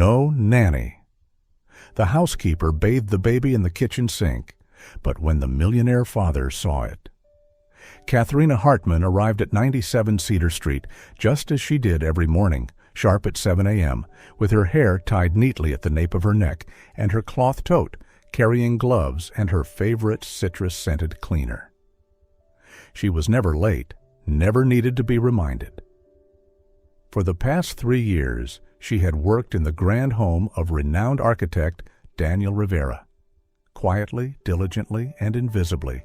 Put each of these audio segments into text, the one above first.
No nanny. The housekeeper bathed the baby in the kitchen sink, but when the millionaire father saw it. Catherina Hartman arrived at 97 Cedar Street just as she did every morning, sharp at 7 a.m., with her hair tied neatly at the nape of her neck and her cloth tote, carrying gloves and her favorite citrus-scented cleaner. She was never late, never needed to be reminded. For the past 3 years, she had worked in the grand home of renowned architect Daniel Rivera, quietly, diligently, and invisibly,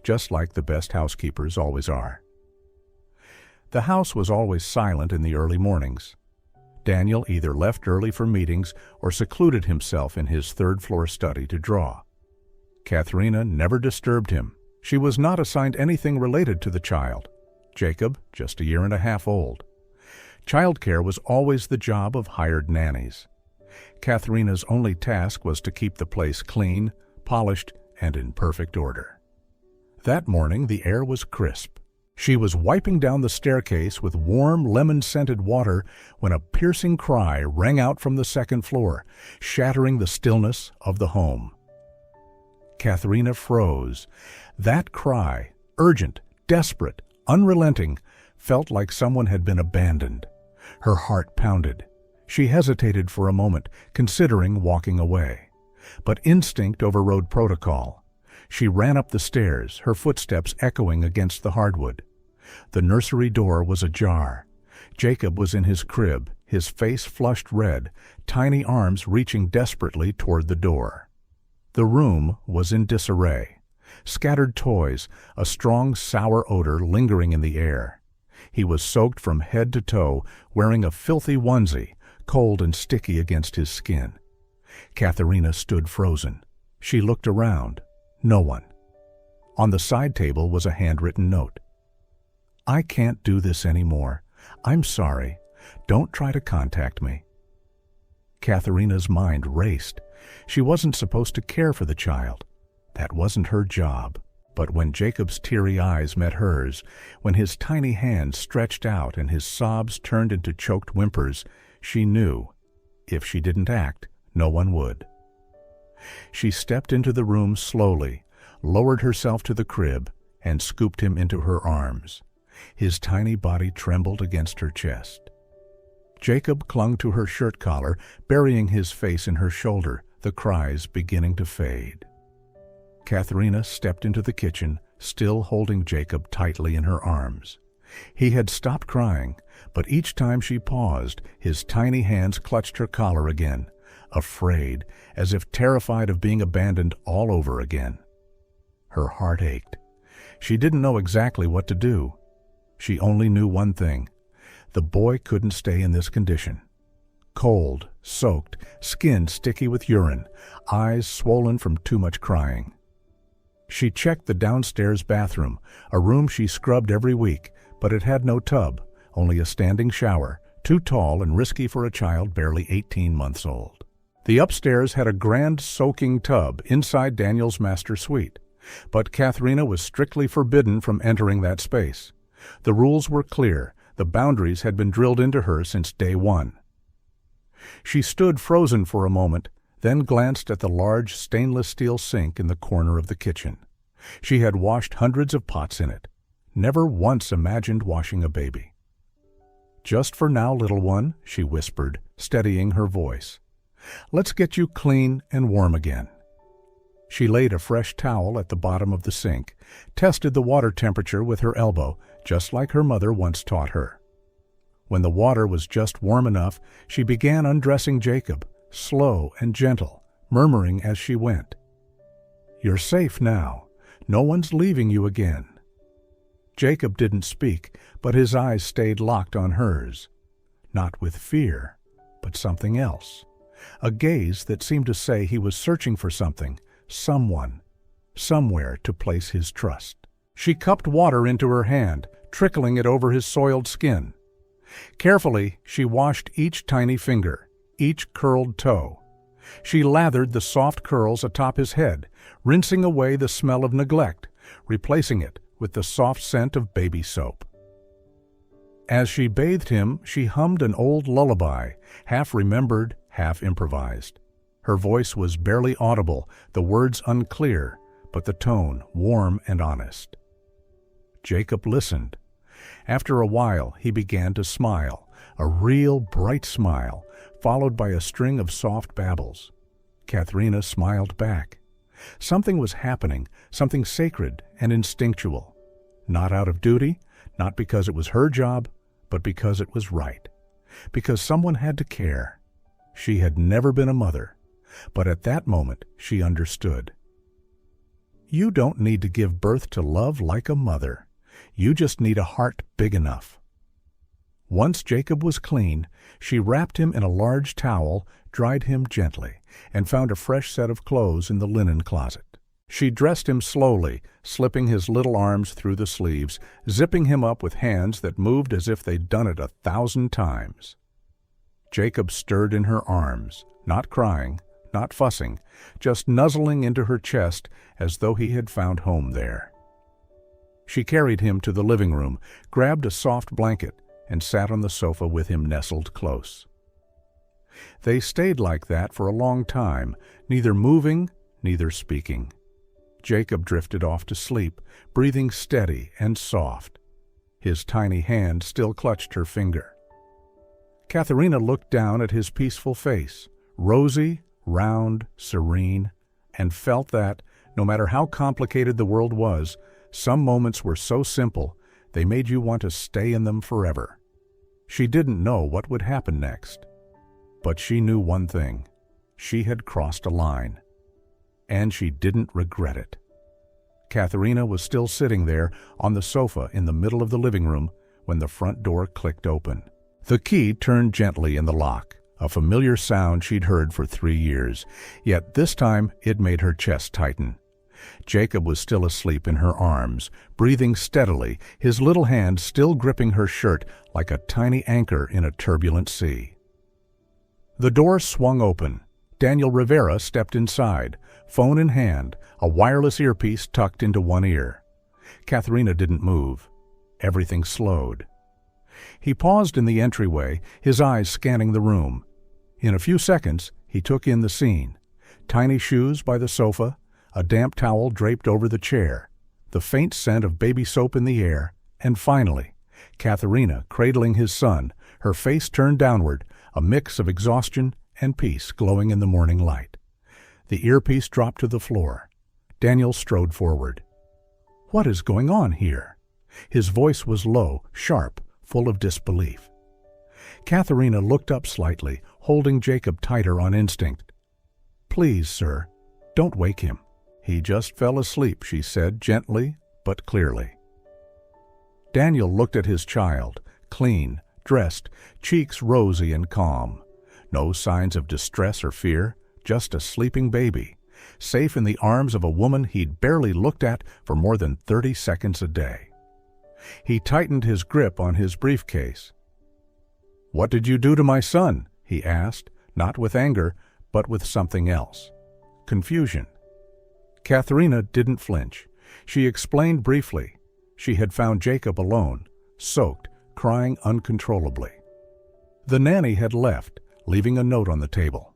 just like the best housekeepers always are. The house was always silent in the early mornings. Daniel either left early for meetings or secluded himself in his third-floor study to draw. Catherina never disturbed him. She was not assigned anything related to the child, Jacob, just a year and a half old. Childcare was always the job of hired nannies. Catherina's only task was to keep the place clean, polished, and in perfect order. That morning the air was crisp. She was wiping down the staircase with warm, lemon-scented water when a piercing cry rang out from the second floor, shattering the stillness of the home. Catherina froze. That cry, urgent, desperate, unrelenting, felt like someone had been abandoned. Her heart pounded. She hesitated for a moment, considering walking away. But instinct overrode protocol. She ran up the stairs, her footsteps echoing against the hardwood. The nursery door was ajar. Jacob was in his crib, his face flushed red, tiny arms reaching desperately toward the door. The room was in disarray. Scattered toys, a strong, sour odor lingering in the air. He was soaked from head to toe, wearing a filthy onesie, cold and sticky against his skin. Catherina stood frozen. She looked around. No one. On the side table was a handwritten note. "I can't do this anymore. I'm sorry. Don't try to contact me." Catherina's mind raced. She wasn't supposed to care for the child. That wasn't her job. But when Jacob's teary eyes met hers, when his tiny hands stretched out and his sobs turned into choked whimpers, she knew, if she didn't act, no one would. She stepped into the room slowly, lowered herself to the crib, and scooped him into her arms. His tiny body trembled against her chest. Jacob clung to her shirt collar, burying his face in her shoulder, the cries beginning to fade. Catherina stepped into the kitchen, still holding Jacob tightly in her arms. He had stopped crying, but each time she paused, his tiny hands clutched her collar again, afraid, as if terrified of being abandoned all over again. Her heart ached. She didn't know exactly what to do. She only knew one thing. The boy couldn't stay in this condition. Cold, soaked, skin sticky with urine, eyes swollen from too much crying. She checked the downstairs bathroom, a room she scrubbed every week, but it had no tub, only a standing shower, too tall and risky for a child barely 18 months old. The upstairs had a grand soaking tub inside Daniel's master suite, but Catherina was strictly forbidden from entering that space. The rules were clear. The boundaries had been drilled into her since day one. She stood frozen for a moment, then glanced at the large stainless steel sink in the corner of the kitchen. She had washed hundreds of pots in it. Never once imagined washing a baby. "Just for now, little one," she whispered, steadying her voice. "Let's get you clean and warm again." She laid a fresh towel at the bottom of the sink, tested the water temperature with her elbow, just like her mother once taught her. When the water was just warm enough, she began undressing Jacob, slow and gentle, murmuring as she went. "You're safe now. No one's leaving you again." Jacob didn't speak, but his eyes stayed locked on hers. Not with fear, but something else. A gaze that seemed to say he was searching for something, someone, somewhere to place his trust. She cupped water into her hand, trickling it over his soiled skin. Carefully, she washed each tiny finger, each curled toe. She lathered the soft curls atop his head, rinsing away the smell of neglect, replacing it with the soft scent of baby soap. As she bathed him, she hummed an old lullaby, half remembered, half improvised. Her voice was barely audible, the words unclear, but the tone warm and honest. Jacob listened. After a while, he began to smile, a real bright smile, followed by a string of soft babbles. Catherina smiled back. Something was happening, something sacred and instinctual. Not out of duty, not because it was her job, but because it was right. Because someone had to care. She had never been a mother, but at that moment she understood. You don't need to give birth to love like a mother. You just need a heart big enough. Once Jacob was clean, she wrapped him in a large towel, dried him gently, and found a fresh set of clothes in the linen closet. She dressed him slowly, slipping his little arms through the sleeves, zipping him up with hands that moved as if they'd done it 1,000 times. Jacob stirred in her arms, not crying, not fussing, just nuzzling into her chest as though he had found home there. She carried him to the living room, grabbed a soft blanket, and sat on the sofa with him nestled close. They stayed like that for a long time, neither moving, neither speaking. Jacob drifted off to sleep, breathing steady and soft. His tiny hand still clutched her finger. Catherina looked down at his peaceful face, rosy, round, serene, and felt that, no matter how complicated the world was, some moments were so simple they made you want to stay in them forever. She didn't know what would happen next. But she knew one thing. She had crossed a line. And she didn't regret it. Catherina was still sitting there on the sofa in the middle of the living room when the front door clicked open. The key turned gently in the lock, a familiar sound she'd heard for 3 years, yet this time it made her chest tighten. Jacob was still asleep in her arms, breathing steadily, his little hand still gripping her shirt like a tiny anchor in a turbulent sea. The door swung open. Daniel Rivera stepped inside, phone in hand, a wireless earpiece tucked into one ear. Catherina didn't move. Everything slowed. He paused in the entryway, his eyes scanning the room. In a few seconds, he took in the scene. Tiny shoes by the sofa, a damp towel draped over the chair, the faint scent of baby soap in the air, and finally, Catherina cradling his son, her face turned downward, a mix of exhaustion and peace glowing in the morning light. The earpiece dropped to the floor. Daniel strode forward. "What is going on here?" His voice was low, sharp, full of disbelief. Catherina looked up slightly, holding Jacob tighter on instinct. "Please, sir, don't wake him." "He just fell asleep," she said gently but clearly. Daniel looked at his child, clean, dressed, cheeks rosy and calm. No signs of distress or fear, just a sleeping baby, safe in the arms of a woman he'd barely looked at for more than 30 seconds a day. He tightened his grip on his briefcase. "What did you do to my son?" he asked, not with anger, but with something else. Confusion. Catherina didn't flinch. She explained briefly. She had found Jacob alone, soaked, crying uncontrollably. The nanny had left, leaving a note on the table.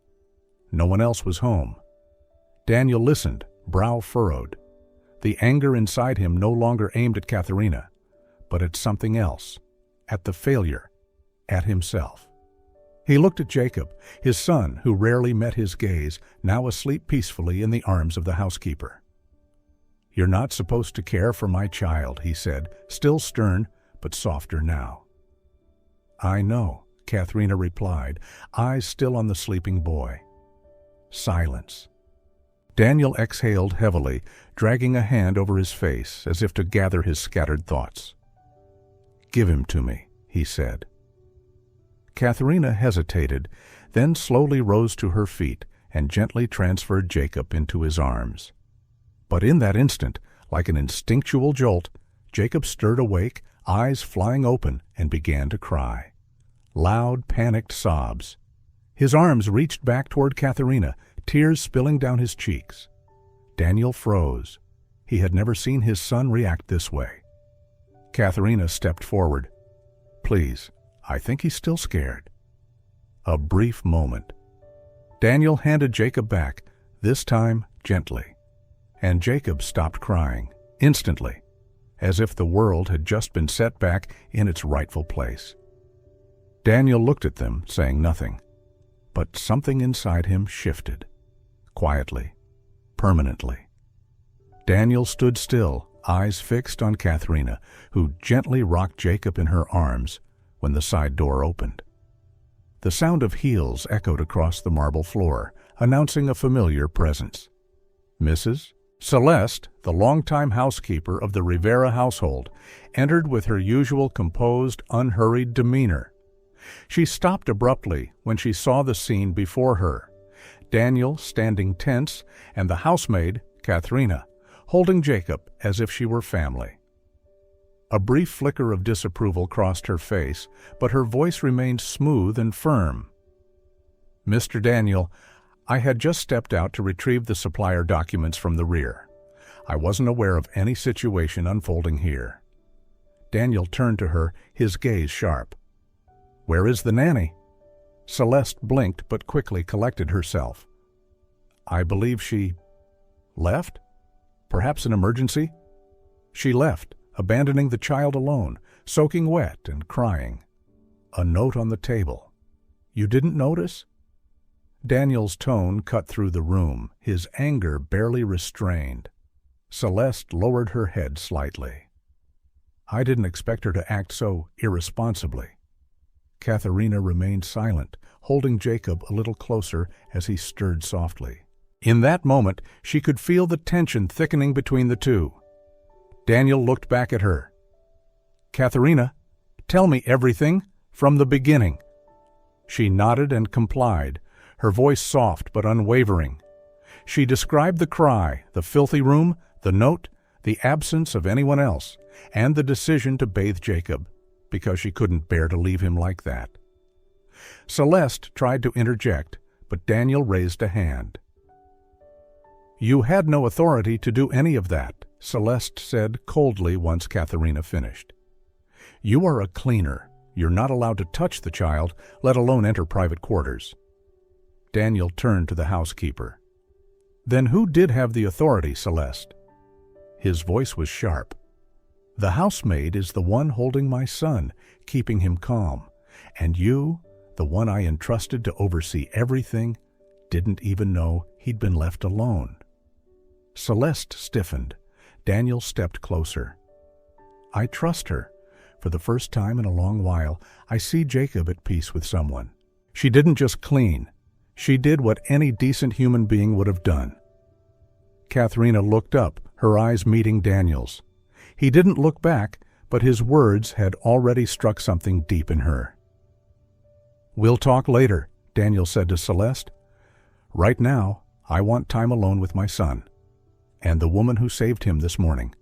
No one else was home. Daniel listened, brow furrowed. The anger inside him no longer aimed at Catherina, but at something else, at the failure, at himself. He looked at Jacob, his son, who rarely met his gaze, now asleep peacefully in the arms of the housekeeper. "You're not supposed to care for my child," he said, still stern, but softer now. "I know," Catherina replied, eyes still on the sleeping boy. Silence. Daniel exhaled heavily, dragging a hand over his face as if to gather his scattered thoughts. "Give him to me," he said. Catherina hesitated, then slowly rose to her feet and gently transferred Jacob into his arms. But in that instant, like an instinctual jolt, Jacob stirred awake, eyes flying open, and began to cry. Loud, panicked sobs. His arms reached back toward Catherina, tears spilling down his cheeks. Daniel froze. He had never seen his son react this way. Catherina stepped forward. "Please, I think he's still scared." A brief moment. Daniel handed Jacob back, this time gently. And Jacob stopped crying, instantly, as if the world had just been set back in its rightful place. Daniel looked at them, saying nothing, but something inside him shifted, quietly, permanently. Daniel stood still, eyes fixed on Catherina, who gently rocked Jacob in her arms when the side door opened. The sound of heels echoed across the marble floor, announcing a familiar presence. Mrs. Celeste, the longtime housekeeper of the Rivera household, entered with her usual composed, unhurried demeanor. She stopped abruptly when she saw the scene before her, Daniel standing tense and the housemaid, Catherina, holding Jacob as if she were family. A brief flicker of disapproval crossed her face, but her voice remained smooth and firm. "Mr. Daniel, I had just stepped out to retrieve the supplier documents from the rear. I wasn't aware of any situation unfolding here." Daniel turned to her, his gaze sharp. "Where is the nanny?" Celeste blinked but quickly collected herself. "I believe she left? Perhaps an emergency?" "She left, abandoning the child alone, soaking wet and crying. A note on the table. You didn't notice?" Daniel's tone cut through the room, his anger barely restrained. Celeste lowered her head slightly. "I didn't expect her to act so irresponsibly." Catherina remained silent, holding Jacob a little closer as he stirred softly. In that moment, she could feel the tension thickening between the two. Daniel looked back at her. "Catherina, tell me everything from the beginning." She nodded and complied, her voice soft but unwavering. She described the cry, the filthy room, the note, the absence of anyone else, and the decision to bathe Jacob, because she couldn't bear to leave him like that. Celeste tried to interject, but Daniel raised a hand. "You had no authority to do any of that," Celeste said coldly once Catherina finished. "You are a cleaner. You're not allowed to touch the child, let alone enter private quarters." Daniel turned to the housekeeper. "Then who did have the authority, Celeste?" His voice was sharp. "The housemaid is the one holding my son, keeping him calm, and you, the one I entrusted to oversee everything, didn't even know he'd been left alone." Celeste stiffened. Daniel stepped closer. "I trust her. For the first time in a long while, I see Jacob at peace with someone. She didn't just clean. She did what any decent human being would have done." Catherina looked up, her eyes meeting Daniel's. He didn't look back, but his words had already struck something deep in her. "We'll talk later," Daniel said to Celeste. "Right now, I want time alone with my son, and the woman who saved him this morning."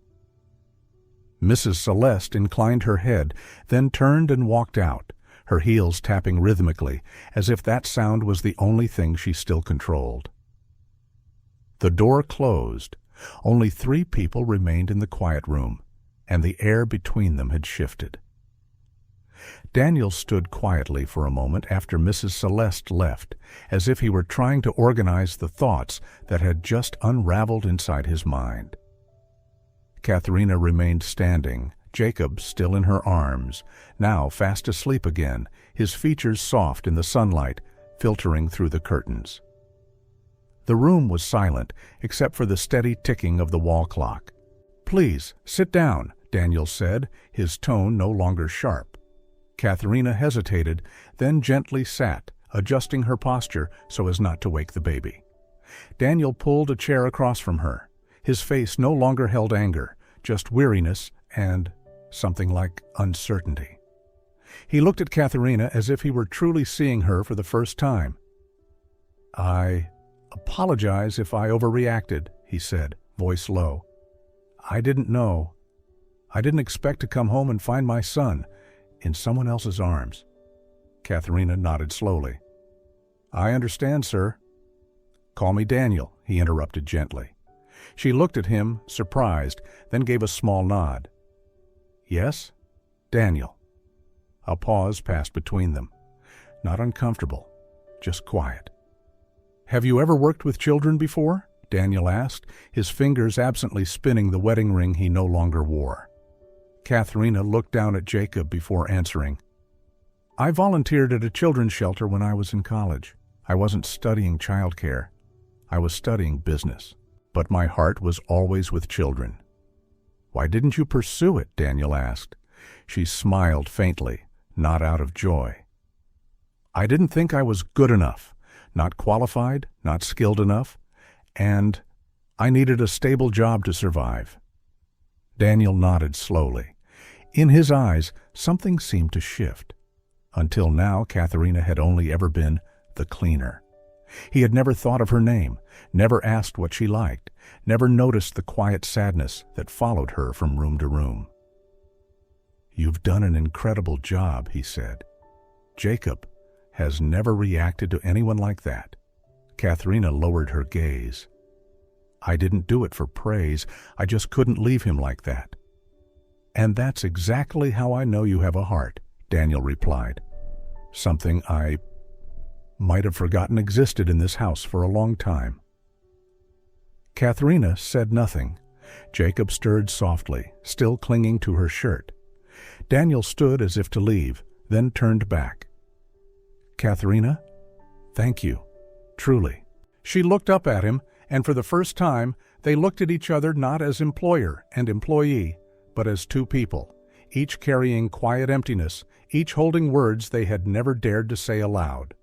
Mrs. Celeste inclined her head, then turned and walked out, her heels tapping rhythmically, as if that sound was the only thing she still controlled. The door closed. Only 3 people remained in the quiet room, and the air between them had shifted. Daniel stood quietly for a moment after Mrs. Celeste left, as if he were trying to organize the thoughts that had just unraveled inside his mind. Catherina remained standing, Jacob still in her arms, now fast asleep again, his features soft in the sunlight, filtering through the curtains. The room was silent, except for the steady ticking of the wall clock. "Please, sit down," Daniel said, his tone no longer sharp. Catherina hesitated, then gently sat, adjusting her posture so as not to wake the baby. Daniel pulled a chair across from her. His face no longer held anger, just weariness and something like uncertainty. He looked at Catherina as if he were truly seeing her for the first time. "I apologize if I overreacted," he said, voice low. "I didn't know. I didn't expect to come home and find my son in someone else's arms." Catherina nodded slowly. "I understand, sir." "Call me Daniel," he interrupted gently. She looked at him, surprised, then gave a small nod. "Yes, Daniel." A pause passed between them. Not uncomfortable, just quiet. "Have you ever worked with children before?" Daniel asked, his fingers absently spinning the wedding ring he no longer wore. Catherina looked down at Jacob before answering. "I volunteered at a children's shelter when I was in college. I wasn't studying childcare. I was studying business. But my heart was always with children." "Why didn't you pursue it?" Daniel asked. She smiled faintly, not out of joy. "I didn't think I was good enough, not qualified, not skilled enough, and I needed a stable job to survive." Daniel nodded slowly. In his eyes, something seemed to shift. Until now, Catherina had only ever been the cleaner. He had never thought of her name, never asked what she liked, never noticed the quiet sadness that followed her from room to room. "You've done an incredible job," he said. "Jacob has never reacted to anyone like that." Catherina lowered her gaze. "I didn't do it for praise. I just couldn't leave him like that." "And that's exactly how I know you have a heart," Daniel replied. "Something I might have forgotten existed in this house for a long time." Catherina said nothing. Jacob stirred softly, still clinging to her shirt. Daniel stood as if to leave, then turned back. "Catherina, thank you, truly." She looked up at him, and for the first time, they looked at each other not as employer and employee, but as two people, each carrying quiet emptiness, each holding words they had never dared to say aloud.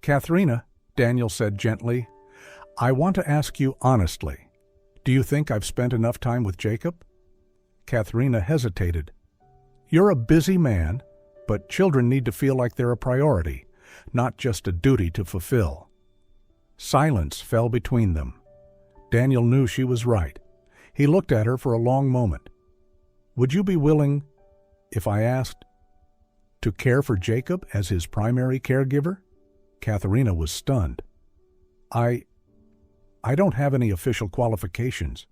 "Catherina," Daniel said gently, "I want to ask you honestly, do you think I've spent enough time with Jacob?" Catherina hesitated. "You're a busy man, but children need to feel like they're a priority, not just a duty to fulfill." Silence fell between them. Daniel knew she was right. He looked at her for a long moment. "Would you be willing, if I asked, to care for Jacob as his primary caregiver?" Catherina was stunned. I don't have any official qualifications."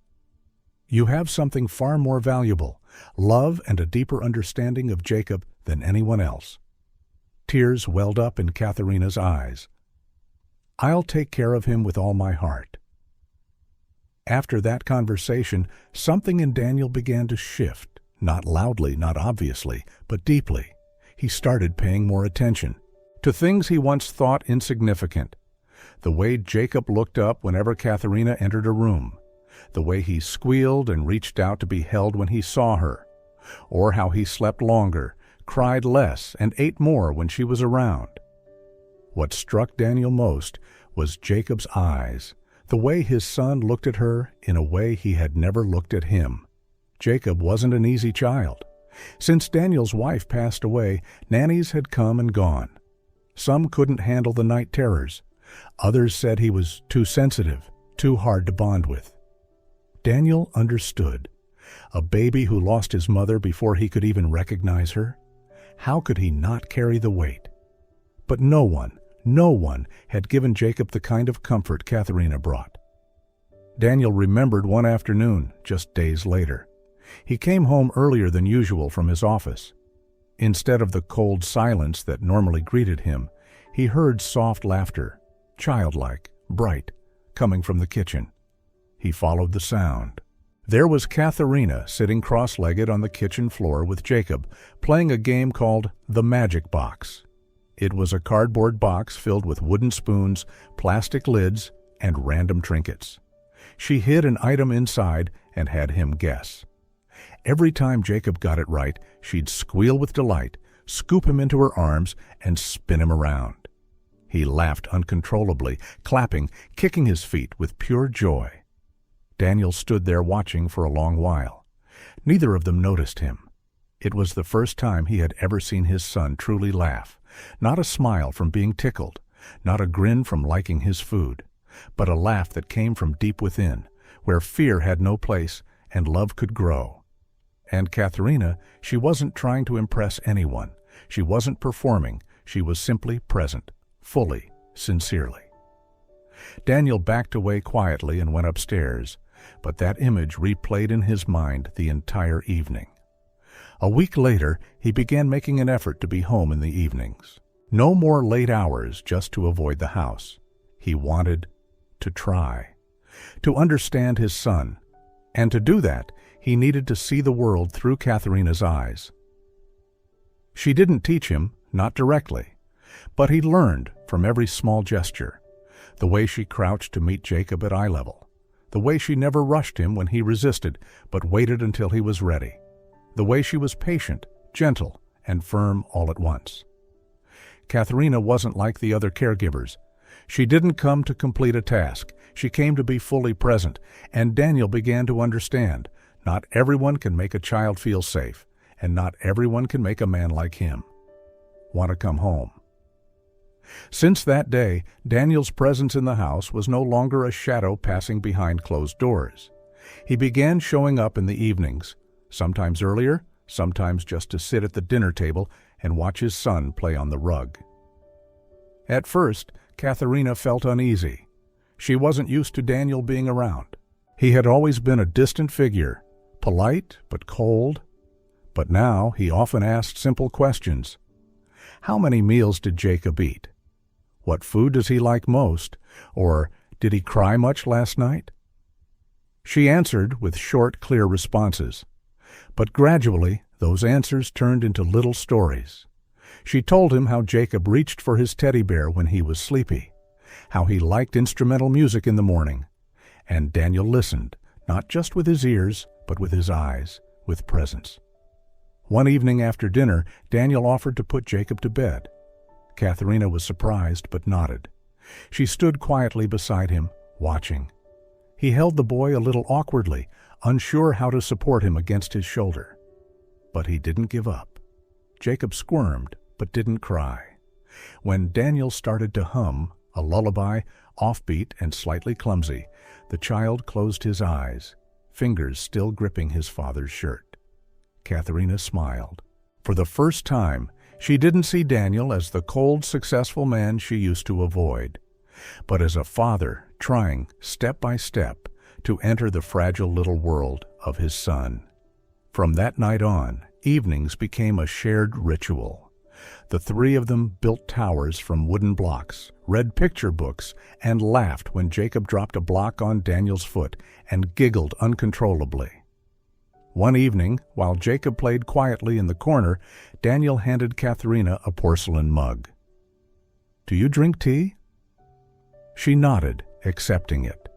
"You have something far more valuable, love and a deeper understanding of Jacob than anyone else." Tears welled up in Catherina's eyes. "I'll take care of him with all my heart." After that conversation, something in Daniel began to shift, not loudly, not obviously, but deeply. He started paying more attention to things he once thought insignificant. The way Jacob looked up whenever Catherina entered a room, the way he squealed and reached out to be held when he saw her, or how he slept longer, cried less, and ate more when she was around. What struck Daniel most was Jacob's eyes, the way his son looked at her in a way he had never looked at him. Jacob wasn't an easy child. Since Daniel's wife passed away, nannies had come and gone. Some couldn't handle the night terrors. Others said he was too sensitive, too hard to bond with. Daniel understood. A baby who lost his mother before he could even recognize her? How could he not carry the weight? But no one had given Jacob the kind of comfort Catherina brought. Daniel remembered one afternoon, just days later. He came home earlier than usual from his office. Instead of the cold silence that normally greeted him, he heard soft laughter, childlike, bright, coming from the kitchen. He followed the sound. There was Catherina sitting cross-legged on the kitchen floor with Jacob, playing a game called The Magic Box. It was a cardboard box filled with wooden spoons, plastic lids, and random trinkets. She hid an item inside and had him guess. Every time Jacob got it right, she'd squeal with delight, scoop him into her arms, and spin him around. He laughed uncontrollably, clapping, kicking his feet with pure joy. Daniel stood there watching for a long while. Neither of them noticed him. It was the first time he had ever seen his son truly laugh. Not a smile from being tickled, not a grin from liking his food, but a laugh that came from deep within, where fear had no place and love could grow. And Catherina, she wasn't trying to impress anyone. She wasn't performing. She was simply present, fully, sincerely. Daniel backed away quietly and went upstairs, but that image replayed in his mind the entire evening. A week later, he began making an effort to be home in the evenings. No more late hours just to avoid the house. He wanted to try, to understand his son, and to do that, he needed to see the world through Catherina's eyes. She didn't teach him, not directly, but he learned from every small gesture, the way she crouched to meet Jacob at eye level, the way she never rushed him when he resisted, but waited until he was ready, the way she was patient, gentle, and firm all at once. Catherina wasn't like the other caregivers. She didn't come to complete a task. She came to be fully present, and Daniel began to understand. Not everyone can make a child feel safe, and not everyone can make a man like him want to come home. Since that day, Daniel's presence in the house was no longer a shadow passing behind closed doors. He began showing up in the evenings, sometimes earlier, sometimes just to sit at the dinner table and watch his son play on the rug. At first, Catherina felt uneasy. She wasn't used to Daniel being around. He had always been a distant figure, polite but cold. But now he often asked simple questions. How many meals did Jacob eat? What food does he like most? Or did he cry much last night? She answered with short, clear responses. But gradually, those answers turned into little stories. She told him how Jacob reached for his teddy bear when he was sleepy, how he liked instrumental music in the morning. And Daniel listened, not just with his ears, but with his eyes, with presence. One evening after dinner, Daniel offered to put Jacob to bed. Catherina was surprised but nodded. She stood quietly beside him, watching. He held the boy a little awkwardly, unsure how to support him against his shoulder. But he didn't give up. Jacob squirmed, but didn't cry. When Daniel started to hum, a lullaby, offbeat and slightly clumsy, the child closed his eyes, fingers still gripping his father's shirt. Catherina smiled. For the first time, she didn't see Daniel as the cold, successful man she used to avoid, but as a father trying, step by step, to enter the fragile little world of his son. From that night on, evenings became a shared ritual. The three of them built towers from wooden blocks, read picture books, and laughed when Jacob dropped a block on Daniel's foot and giggled uncontrollably. One evening, while Jacob played quietly in the corner, Daniel handed Catherina a porcelain mug. "Do you drink tea?" She nodded, accepting it.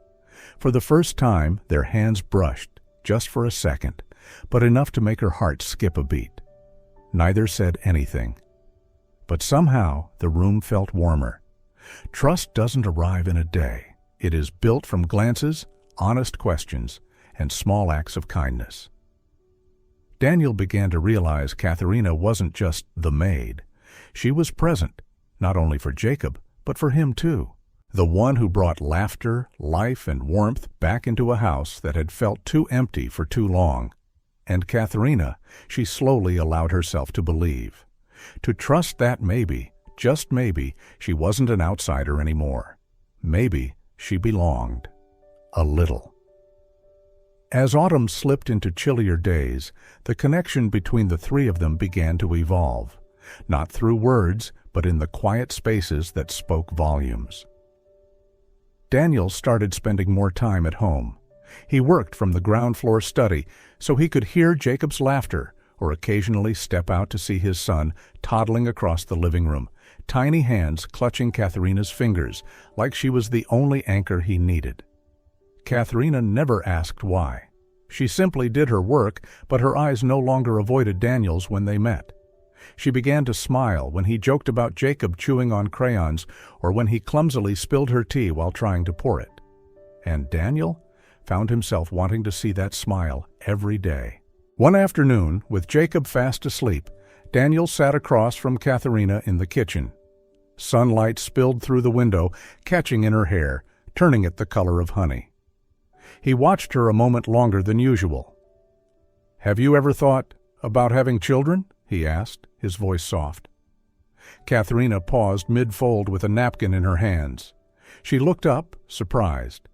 For the first time, their hands brushed, just for a second, but enough to make her heart skip a beat. Neither said anything. But somehow, the room felt warmer. Trust doesn't arrive in a day. It is built from glances, honest questions, and small acts of kindness. Daniel began to realize Catherina wasn't just the maid. She was present, not only for Jacob, but for him too. The one who brought laughter, life, and warmth back into a house that had felt too empty for too long. And Catherina, she slowly allowed herself to believe. To trust that maybe, just maybe, she wasn't an outsider anymore. Maybe she belonged. A little. As autumn slipped into chillier days, the connection between the three of them began to evolve, not through words, but in the quiet spaces that spoke volumes. Daniel started spending more time at home. He worked from the ground floor study so he could hear Jacob's laughter or occasionally step out to see his son toddling across the living room, tiny hands clutching Catherina's fingers like she was the only anchor he needed. Catherina never asked why. She simply did her work, but her eyes no longer avoided Daniel's when they met. She began to smile when he joked about Jacob chewing on crayons or when he clumsily spilled her tea while trying to pour it. And Daniel found himself wanting to see that smile every day. One afternoon, with Jacob fast asleep, Daniel sat across from Catherina in the kitchen. Sunlight spilled through the window, catching in her hair, turning it the color of honey. He watched her a moment longer than usual. "Have you ever thought about having children?" he asked, his voice soft. Catherina paused mid-fold with a napkin in her hands. She looked up, surprised.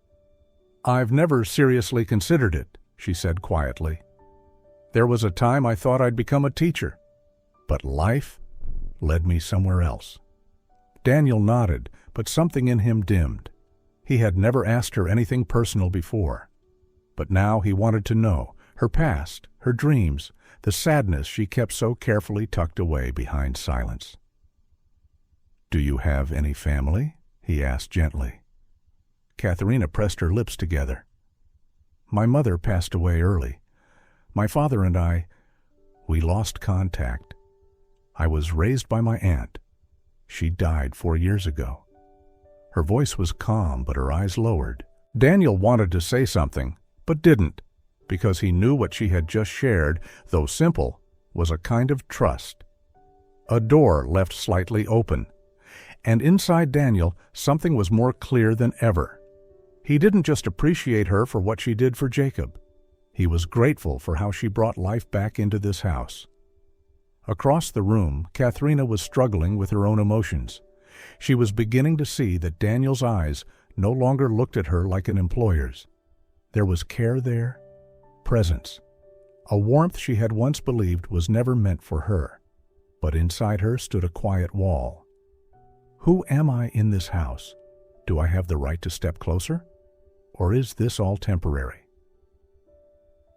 "I've never seriously considered it," she said quietly. "There was a time I thought I'd become a teacher, but life led me somewhere else." Daniel nodded, but something in him dimmed. He had never asked her anything personal before, but now he wanted to know her past, her dreams, the sadness she kept so carefully tucked away behind silence. "Do you have any family?" he asked gently. Catherina pressed her lips together. "My mother passed away early. My father and we lost contact. I was raised by my aunt. She died 4 years ago." Her voice was calm, but her eyes lowered. Daniel wanted to say something, but didn't, because he knew what she had just shared, though simple, was a kind of trust. A door left slightly open, and inside Daniel something was more clear than ever. He didn't just appreciate her for what she did for Jacob. He was grateful for how she brought life back into this house. Across the room, Catherina was struggling with her own emotions. She was beginning to see that Daniel's eyes no longer looked at her like an employer's. There was care there, presence, a warmth she had once believed was never meant for her. But inside her stood a quiet wall. Who am I in this house? Do I have the right to step closer? Or is this all temporary?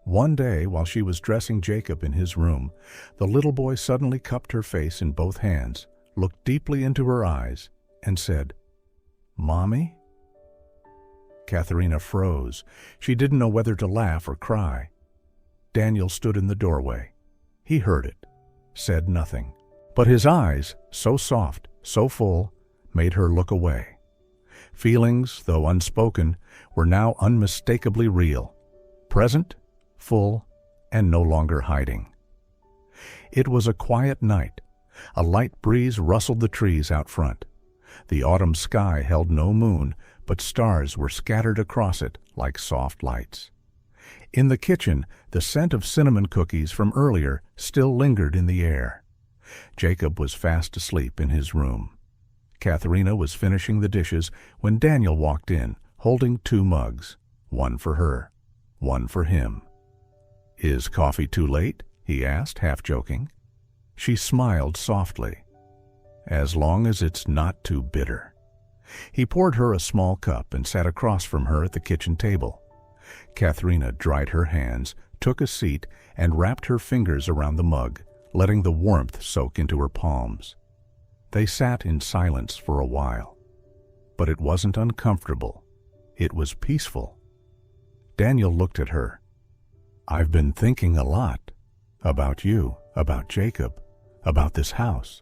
One day, while she was dressing Jacob in his room, the little boy suddenly cupped her face in both hands, looked deeply into her eyes, and said, "Mommy?" Catherina froze. She didn't know whether to laugh or cry. Daniel stood in the doorway. He heard it, said nothing. But his eyes, so soft, so full, made her look away. Feelings, though unspoken, were now unmistakably real, present, full, and no longer hiding. It was a quiet night. A light breeze rustled the trees out front. The autumn sky held no moon, but stars were scattered across it like soft lights. In the kitchen, the scent of cinnamon cookies from earlier still lingered in the air. Jacob was fast asleep in his room. Catherina was finishing the dishes when Daniel walked in, holding 2 mugs, one for her, one for him. "Is coffee too late?" he asked, half joking. She smiled softly. "As long as it's not too bitter." He poured her a small cup and sat across from her at the kitchen table. Catherina dried her hands, took a seat, and wrapped her fingers around the mug, letting the warmth soak into her palms. They sat in silence for a while. But it wasn't uncomfortable. It was peaceful. Daniel looked at her. "I've been thinking a lot. About you, about Jacob, about this house."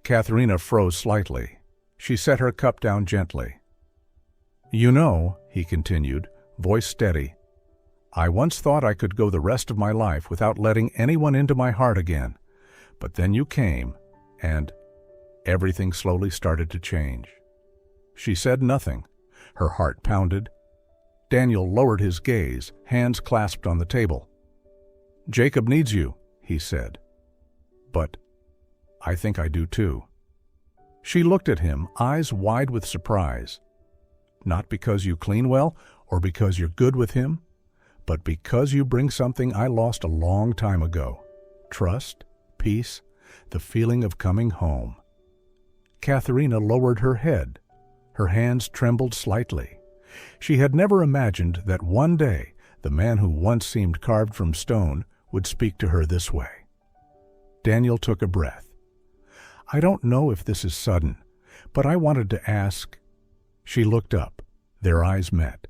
Catherina froze slightly. She set her cup down gently. "You know," he continued, voice steady, "I once thought I could go the rest of my life without letting anyone into my heart again. But then you came, and everything slowly started to change." She said nothing. Her heart pounded. Daniel lowered his gaze, hands clasped on the table. "Jacob needs you," he said. "But I think I do too." She looked at him, eyes wide with surprise. "Not because you clean well, or because you're good with him, but because you bring something I lost a long time ago. Trust, peace, the feeling of coming home." Catherina lowered her head. Her hands trembled slightly. She had never imagined that one day the man who once seemed carved from stone would speak to her this way. Daniel took a breath. "I don't know if this is sudden, but I wanted to ask." She looked up. Their eyes met.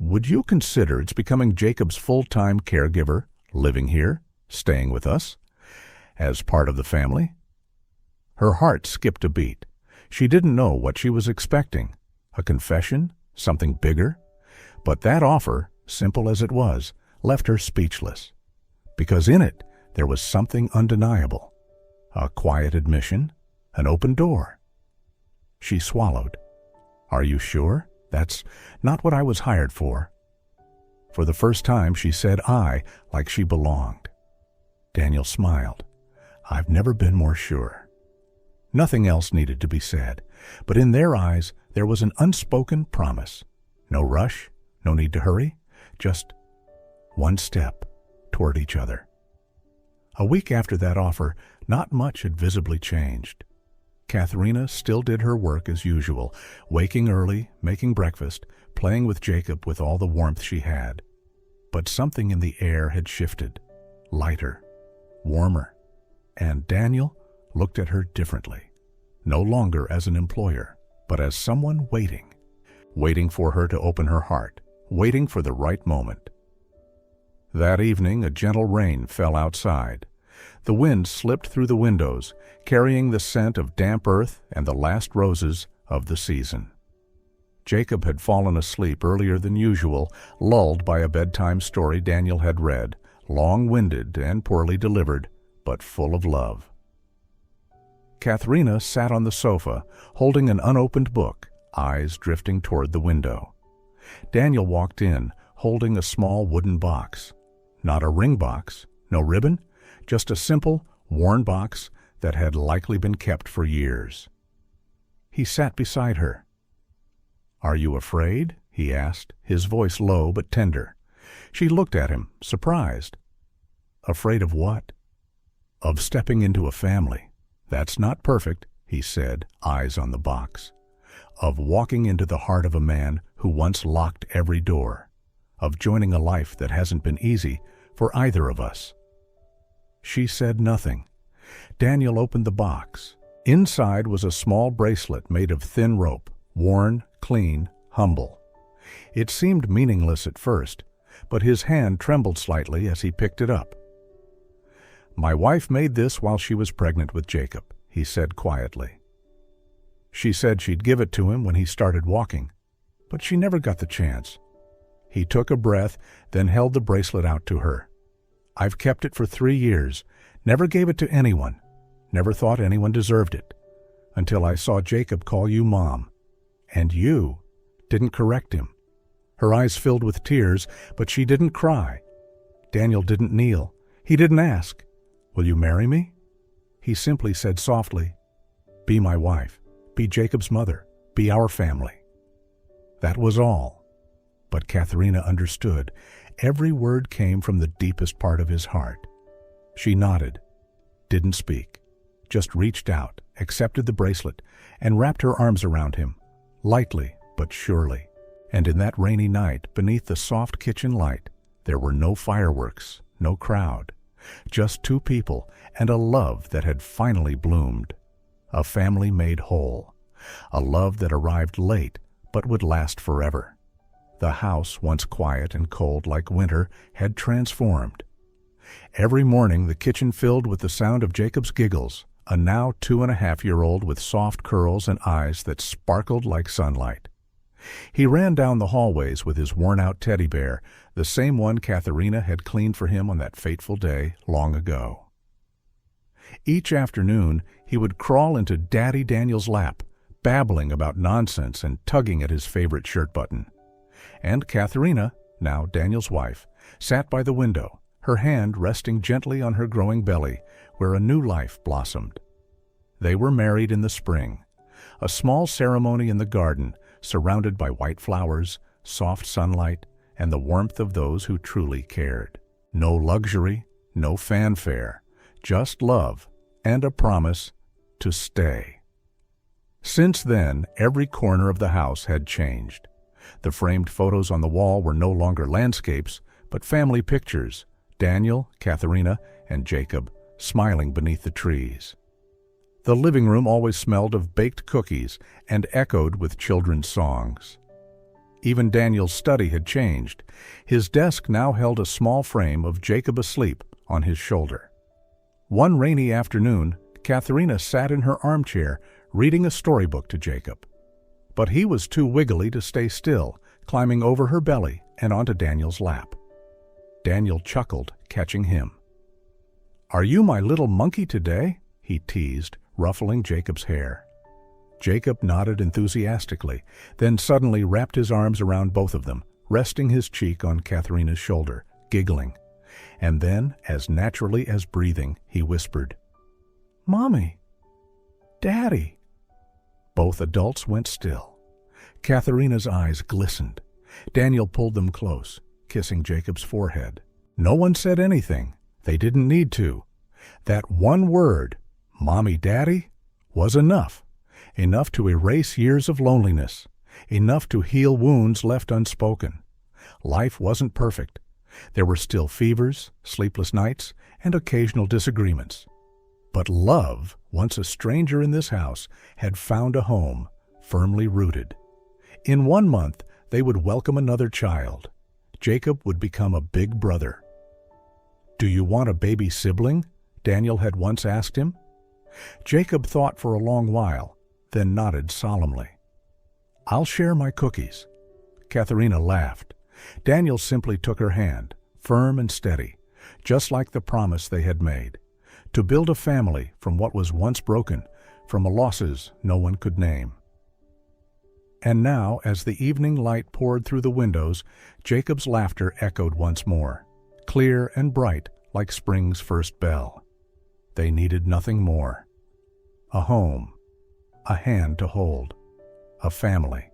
Would you consider it's becoming Jacob's full-time caregiver, living here, staying with us, as part of the family?" Her heart skipped a beat. She didn't know what she was expecting. A confession? Something bigger? But that offer, simple as it was, left her speechless. Because in it, there was something undeniable. A quiet admission, an open door. She swallowed. "Are you sure? That's not what I was hired for." For the first time, she said "I" like she belonged. Daniel smiled. "I've never been more sure." Nothing else needed to be said, but in their eyes there was an unspoken promise. No rush, no need to hurry, just one step toward each other. A week after that offer, not much had visibly changed. Catherina still did her work as usual, waking early, making breakfast, playing with Jacob with all the warmth she had. But something in the air had shifted, lighter, warmer, and Daniel looked at her differently, no longer as an employer, but as someone waiting for her to open her heart, waiting for the right moment. That evening, a gentle rain fell outside. The wind slipped through the windows, carrying the scent of damp earth and the last roses of the season. Jacob had fallen asleep earlier than usual, lulled by a bedtime story Daniel had read, long-winded and poorly delivered, but full of love. Catherina sat on the sofa, holding an unopened book, eyes drifting toward the window. Daniel walked in, holding a small wooden box. Not a ring box, no ribbon, just a simple, worn box that had likely been kept for years. He sat beside her. "Are you afraid?" he asked, his voice low but tender. She looked at him, surprised. "Afraid of what?" "Of stepping into a family. That's not perfect," he said, eyes on the box. "Of walking into the heart of a man who once locked every door. Of joining a life that hasn't been easy for either of us." She said nothing. Daniel opened the box. Inside was a small bracelet made of thin rope, worn, clean, humble. It seemed meaningless at first, but his hand trembled slightly as he picked it up. "My wife made this while she was pregnant with Jacob," he said quietly. "She said she'd give it to him when he started walking, but she never got the chance." He took a breath, then held the bracelet out to her. "I've kept it for 3 years, never gave it to anyone, never thought anyone deserved it, until I saw Jacob call you Mom. And you didn't correct him." Her eyes filled with tears, but she didn't cry. Daniel didn't kneel. He didn't ask, "Will you marry me?" He simply said softly, "Be my wife, be Jacob's mother, be our family." That was all. But Catherina understood. Every word came from the deepest part of his heart. She nodded, didn't speak, just reached out, accepted the bracelet, and wrapped her arms around him, lightly but surely. And in that rainy night, beneath the soft kitchen light, there were no fireworks, no crowd, just 2 people and a love that had finally bloomed. A family made whole. A love that arrived late but would last forever. The house, once quiet and cold like winter, had transformed. Every morning the kitchen filled with the sound of Jacob's giggles, a now 2.5-year-old with soft curls and eyes that sparkled like sunlight. He ran down the hallways with his worn-out teddy bear, the same one Catherina had cleaned for him on that fateful day long ago. Each afternoon he would crawl into Daddy Daniel's lap, babbling about nonsense and tugging at his favorite shirt button. And Catherina, now Daniel's wife, sat by the window, her hand resting gently on her growing belly, where a new life blossomed. They were married in the spring, a small ceremony in the garden, surrounded by white flowers, soft sunlight, and the warmth of those who truly cared. No luxury, no fanfare, just love and a promise to stay. Since then, every corner of the house had changed. The framed photos on the wall were no longer landscapes, but family pictures, Daniel, Catherina, and Jacob, smiling beneath the trees. The living room always smelled of baked cookies and echoed with children's songs. Even Daniel's study had changed. His desk now held a small frame of Jacob asleep on his shoulder. One rainy afternoon, Catherina sat in her armchair, reading a storybook to Jacob. But he was too wiggly to stay still, climbing over her belly and onto Daniel's lap. Daniel chuckled, catching him. "Are you my little monkey today?" he teased, ruffling Jacob's hair. Jacob nodded enthusiastically, then suddenly wrapped his arms around both of them, resting his cheek on Catherina's shoulder, giggling. And then, as naturally as breathing, he whispered, "Mommy! Daddy!" Both adults went still. Catherina's eyes glistened. Daniel pulled them close, kissing Jacob's forehead. No one said anything. They didn't need to. That one word, "Mommy, Daddy," was enough. Enough to erase years of loneliness. Enough to heal wounds left unspoken. Life wasn't perfect. There were still fevers, sleepless nights, and occasional disagreements. But love, once a stranger in this house, had found a home, firmly rooted. In 1 month, they would welcome another child. Jacob would become a big brother. "Do you want a baby sibling?" Daniel had once asked him. Jacob thought for a long while, then nodded solemnly. "I'll share my cookies." Catherina laughed. Daniel simply took her hand, firm and steady, just like the promise they had made, to build a family from what was once broken, from losses no one could name. And now, as the evening light poured through the windows, Jacob's laughter echoed once more, clear and bright like spring's first bell. They needed nothing more. A home, a hand to hold, a family.